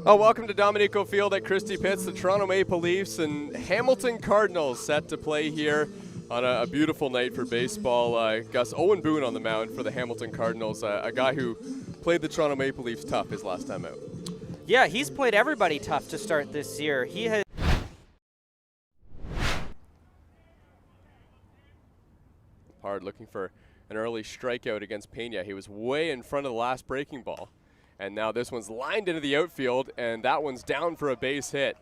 Oh, welcome to Dominico Field at Christie Pitts. The Toronto Maple Leafs and Hamilton Cardinals set to play here on a beautiful night for baseball. Gus, Owen Boon on the mound for the Hamilton Cardinals, a guy who played the Toronto Maple Leafs tough his last time out. Yeah, he's played everybody tough to start this year. He has hard looking for an early strikeout against Pena. He was way in front of the last breaking ball. And now this one's lined into the outfield, and that one's down for a base hit.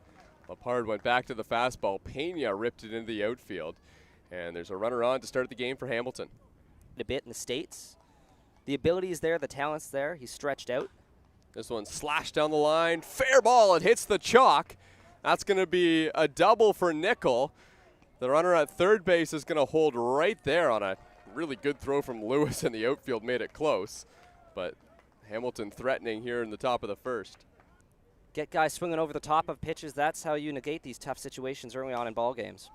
Lepard went back to the fastball. Pena ripped it into the outfield. And there's a runner on to start the game for Hamilton. a bit in the States. The ability is there, the talent's there. He's stretched out. This one slashed down the line. Fair ball. It hits the chalk. That's going to be a double for Nicoll. The runner at third base is going to hold right there on a really good throw from Lewis, and the outfield made it close. But Hamilton threatening here in the top of the first. Get guys swinging over the top of pitches. That's how you negate these tough situations early on in ball games.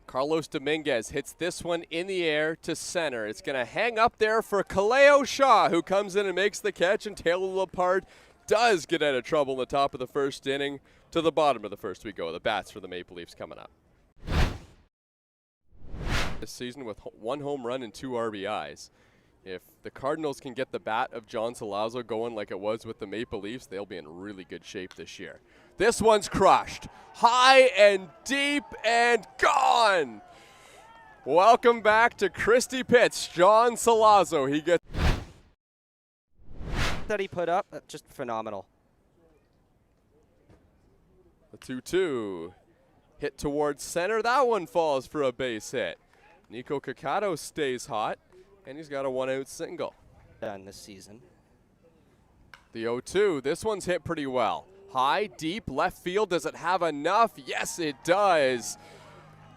Carlos Dominguez hits this one in the air to center. It's going to hang up there for Kaleo Shaw, who comes in and makes the catch, and Taylor Lepard does get out of trouble in the top of the first inning. To the bottom of the first we go. The bats for the Maple Leafs coming up. This season with 1 home run and 2 RBIs. If the Cardinals can get the bat of Johnathan Solazzo going like it was with the Maple Leafs, they'll be in really good shape this year. This one's crushed. High and deep and gone. Welcome back to Christie Pitts. Johnathan Solazzo. He gets that he put up, just phenomenal. The 2-2. Hit towards center. That one falls for a base hit. Nico Caccato stays hot, and he's got a 1-out single. Done this season. The 0-2. This one's hit pretty well. High, deep, left field. Does it have enough? Yes, it does.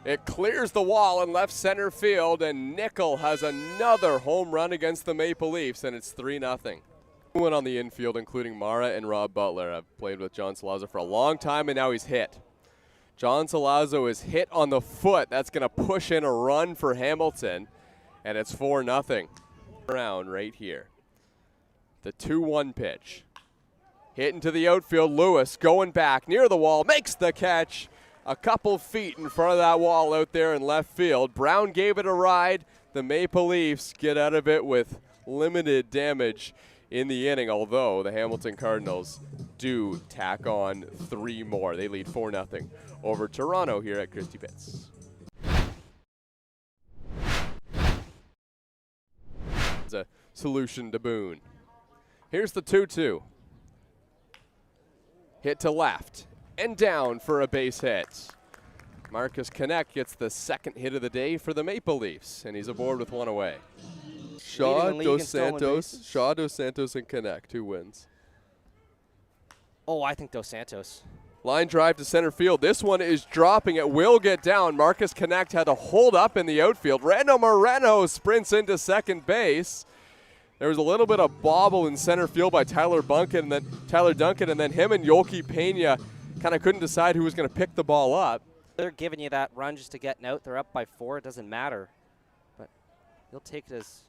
It clears the wall in left center field, and Nicoll has another home run against the Maple Leafs, and it's 3-0. Everyone on the infield, including Mara and Rob Butler, have played with Johnathan Solazzo for a long time, and now he's hit. Johnathan Solazzo is hit on the foot. That's going to push in a run for Hamilton, and it's 4-0. Around right here. The 2-1 pitch. Hit into the outfield. Lewis going back near the wall, makes the catch a couple feet in front of that wall out there in left field. Brown gave it a ride. The Maple Leafs get out of it with limited damage in the inning, although the Hamilton Cardinals do tack on 3 more. They lead 4-0 over Toronto here at Christie Pitts. It's a solution to Boon. Here's the 2-2. Hit to left and down for a base hit. Marcus Connect gets the second hit of the day for the Maple Leafs, and he's aboard with 1 away. Shaw, Dos Santos, and Connect. Who wins? Oh, I think Dos Santos. Line drive to center field. This one is dropping. It will get down. Marcus Connect had to hold up in the outfield. Rando Moreno sprints into second base. There was a little bit of bobble in center field by Tyler Duncan, and then him and Yoelqui Pena kind of couldn't decide who was going to pick the ball up. They're giving you that run just to get an out. They're up by 4. It doesn't matter. But you'll take it as...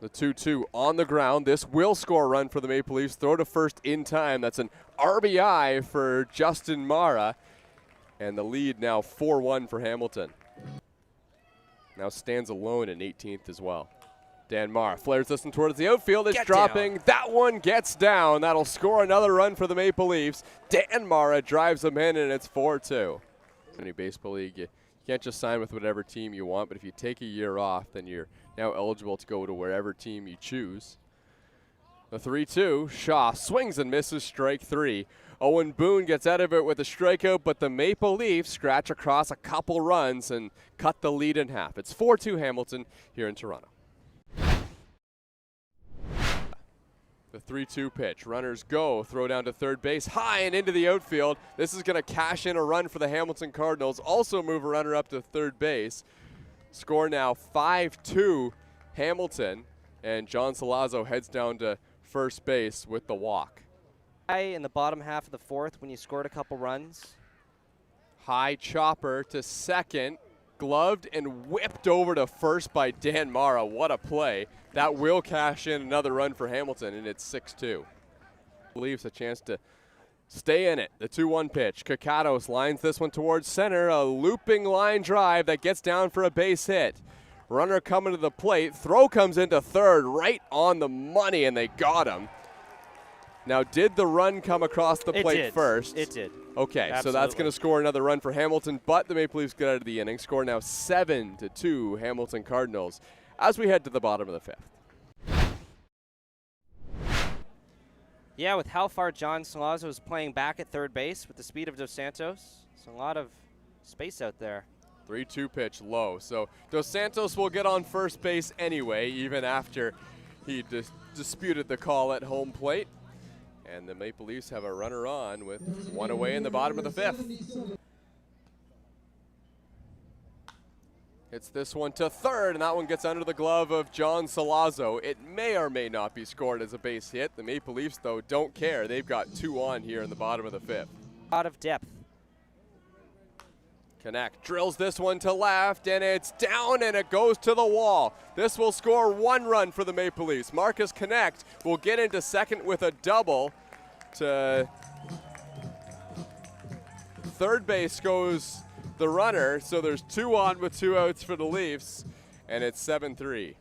The 2-2 on the ground. This will score a run for the Maple Leafs. Throw to first in time. That's an RBI for Justin Mara. And the lead now 4-1 for Hamilton. Now stands alone in 18th as well. Dan Mara flares this one towards the outfield. It's dropping. Down. That one gets down. That'll score another run for the Maple Leafs. Dan Mara drives them in, and it's 4-2. In a baseball league, you can't just sign with whatever team you want, but if you take a year off, then you're now eligible to go to wherever team you choose. The 3-2, Shaw swings and misses, strike 3. Owen Boon gets out of it with a strikeout, but the Maple Leafs scratch across a couple runs and cut the lead in half. It's 4-2 Hamilton here in Toronto. The 3-2 pitch. Runners go. Throw down to third base. High and into the outfield. This is going to cash in a run for the Hamilton Cardinals. Also move a runner up to third base. Score now 5-2 Hamilton. And Johnathan Solazzo heads down to first base with the walk. In the bottom half of the 4th when you scored a couple runs. High chopper to second. Gloved and whipped over to first by Dan Mara. What a play. That will cash in another run for Hamilton, and it's 6-2. Leaves a chance to Stay in it. The 2-1 pitch. Kakatos lines this one towards center. A looping line drive that gets down for a base hit. Runner coming to the plate. Throw comes into third, right on the money, and they got him. Now, did the run come across the plate first? It did. Okay, Absolutely. so that's going to score another run for Hamilton, but the Maple Leafs get out of the inning. Score now 7-2 Hamilton Cardinals as we head to the bottom of the fifth. Yeah, with how far Johnathan Solazzo is playing back at third base with the speed of Dos Santos, there's a lot of space out there. 3-2 pitch low. So Dos Santos will get on first base anyway, even after he disputed the call at home plate. And the Maple Leafs have a runner on with one away in the bottom of the fifth. Hits this one to third, and that one gets under the glove of Johnathan Solazzo. It may or may not be scored as a base hit. The Maple Leafs, though, don't care. They've got 2 on here in the bottom of the fifth. A lot of depth. Connect drills this one to left, and it's down, and it goes to the wall. This will score 1 run for the Maple Leafs. Marcus Connect will get into second with a double. To third base goes the runner, so there's 2 on with 2 outs for the Leafs, and it's 7-3.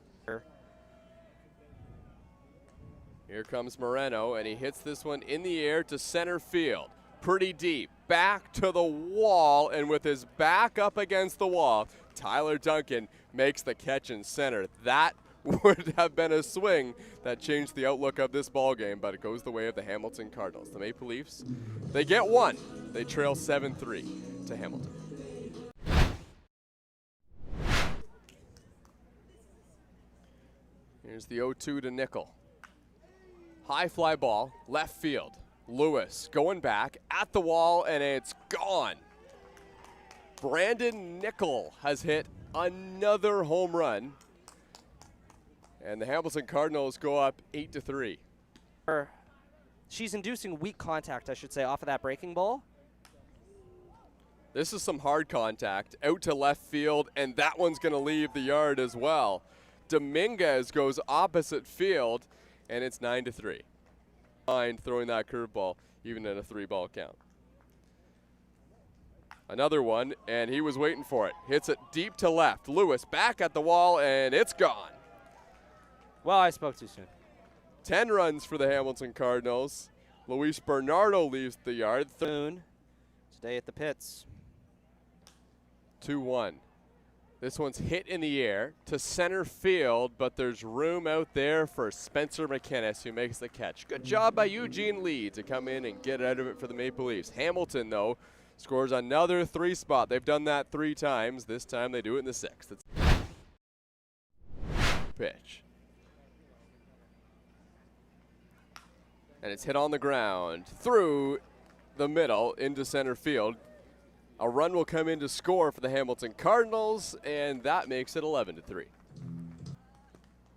Here comes Moreno, and he hits this one in the air to center field. Pretty deep, back to the wall, and with his back up against the wall, Tyler Duncan makes the catch in center. That would have been a swing that changed the outlook of this ball game, but it goes the way of the Hamilton Cardinals. The Maple Leafs, they get 1. They trail 7-3 to Hamilton. Here's the 0-2 to Nicoll. High fly ball, left field. Lewis going back at the wall, and it's gone. Brandon Nicoll has hit another home run, and the Hamilton Cardinals go up 8-3. She's inducing weak contact, I should say, off of that breaking ball. This is some hard contact out to left field, and that one's going to leave the yard as well. Dominguez goes opposite field, and it's 9-3. Mind throwing that curveball, even in a 3-ball count. Another one, and he was waiting for it. Hits it deep to left. Lewis back at the wall, and it's gone. Well, I spoke too soon. 10 runs for the Hamilton Cardinals. Luis Bernardo leaves the yard. Boon, today at the pits. 2-1. This one's hit in the air to center field, but there's room out there for Spencer McInnes, who makes the catch. Good job by Eugene Lee to come in and get out of it for the Maple Leafs. Hamilton, though, scores another 3 spot. They've done that 3 times. This time they do it in the 6th. It's pitch. And it's hit on the ground through the middle into center field. A run will come in to score for the Hamilton Cardinals, and that makes it 11-3.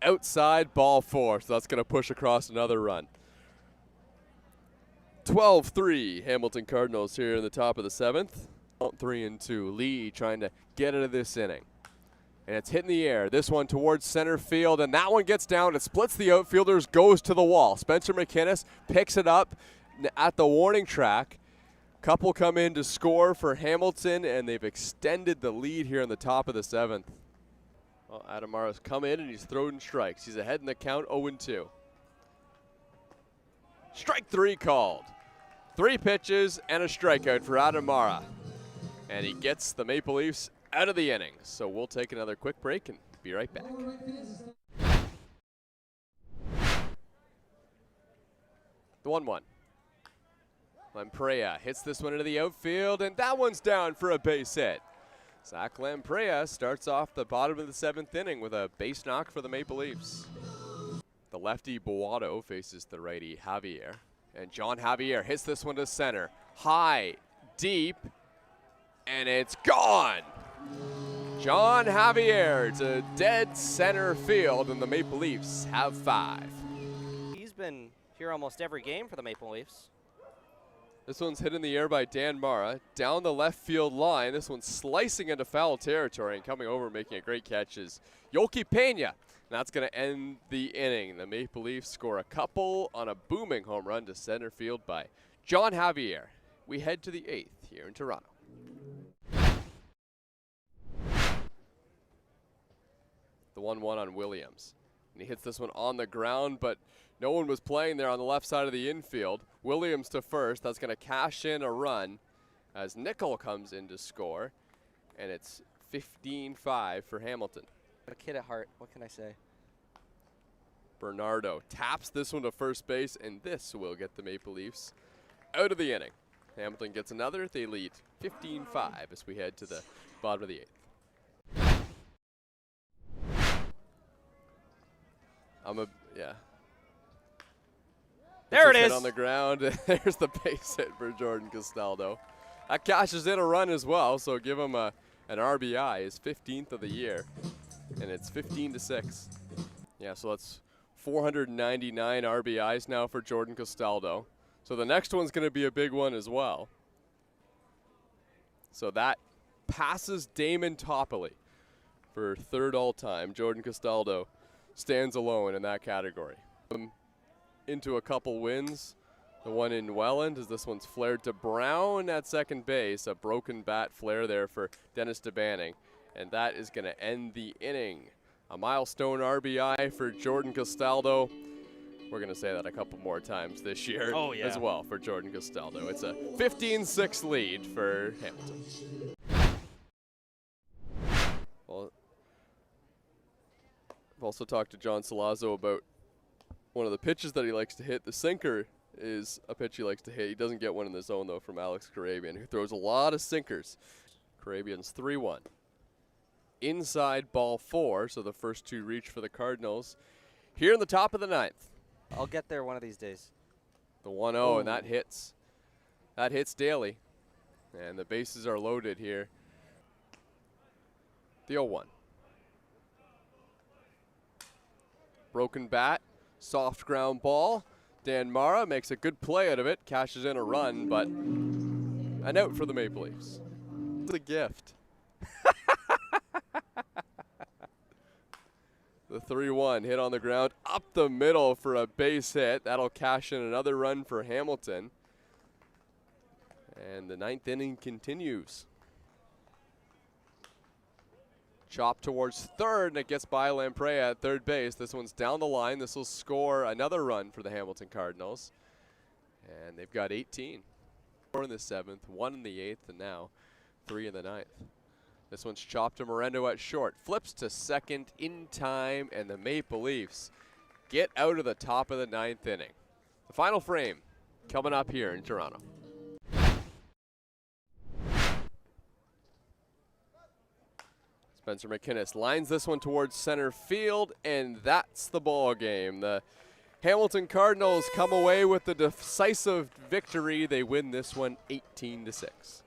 Outside, ball 4, so that's going to push across another run. 12-3 Hamilton Cardinals here in the top of the 7th. 3-2. Lee trying to get out of this inning. And it's hit in the air. This one towards center field, and that one gets down. It splits the outfielders, goes to the wall. Spencer McInnes picks it up at the warning track. Couple come in to score for Hamilton, and they've extended the lead here in the top of the 7th. Well, Adamara's come in, and he's thrown strikes. He's ahead in the count, 0-2. Strike 3 called. 3 pitches and a strikeout for Adamara. And he gets the Maple Leafs out of the inning. So we'll take another quick break and be right back. The 1-1. Lamprey hits this one into the outfield, and that one's down for a base hit. Zach Lamprey starts off the bottom of the 7th inning with a base knock for the Maple Leafs. The lefty Boato faces the righty Javier, and John Javier hits this one to center. High, deep, and it's gone. John Javier to dead center field, and the Maple Leafs have 5. He's been here almost every game for the Maple Leafs. This one's hit in the air by Dan Mara, down the left field line. This one's slicing into foul territory, and coming over making a great catch is Yoki Pena. And that's going to end the inning. The Maple Leafs score a couple on a booming home run to center field by John Javier. We head to the 8th here in Toronto. The 1-1 on Williams. And he hits this one on the ground, but no one was playing there on the left side of the infield. Williams to first. That's going to cash in a run as Nicoll comes in to score. And it's 15-5 for Hamilton. A kid at heart. What can I say? Bernardo taps this one to first base, and this will get the Maple Leafs out of the inning. Hamilton gets another. They lead 15-5 as we head to the bottom of the 8th. Yeah. There it Hit is. on the ground. There's the base hit for Jordan Castaldo. That cashes in a run as well, so give him an RBI, his 15th of the year, and it's 15-6. Yeah, so that's 499 RBIs now for Jordan Castaldo. So the next one's going to be a big one as well. So that passes Damon Toppoli for third all-time. Jordan Castaldo stands alone in that category. Into a couple wins. The one in Welland as this one's flared to Brown at second base. A broken bat flare there for Dennis DeBanning. And that is going to end the inning. A milestone RBI for Jordan Castaldo. We're going to say that a couple more times this year as well for Jordan Castaldo. It's a 15-6 lead for Hamilton. Well, I've also talked to John Solazzo about one of the pitches that he likes to hit. The sinker is a pitch he likes to hit. He doesn't get one in the zone, though, from Alex Karabian, who throws a lot of sinkers. Karabian's 3-1. Inside ball 4, so the first two reach for the Cardinals. Here in the top of the 9th. I'll get there one of these days. The 1-0, and that hits. That hits Daly. And the bases are loaded here. The 0-1. Broken bat, soft ground ball. Dan Mara makes a good play out of it, cashes in a run, but an out for the Maple Leafs. It's a gift. The 3-1 hit on the ground up the middle for a base hit. That'll cash in another run for Hamilton. And the 9th inning continues. Chop towards third, and it gets by Lamprey at third base. This one's down the line. This will score another run for the Hamilton Cardinals. And they've got 18. 4 in the 7th, 1 in the 8th, and now 3 in the 9th. This one's chopped to Morendo at short. Flips to second in time, and the Maple Leafs get out of the top of the 9th inning. The final frame coming up here in Toronto. Spencer McInnes lines this one towards center field, and that's the ball game. The Hamilton Cardinals come away with the decisive victory. They win this one 18-6.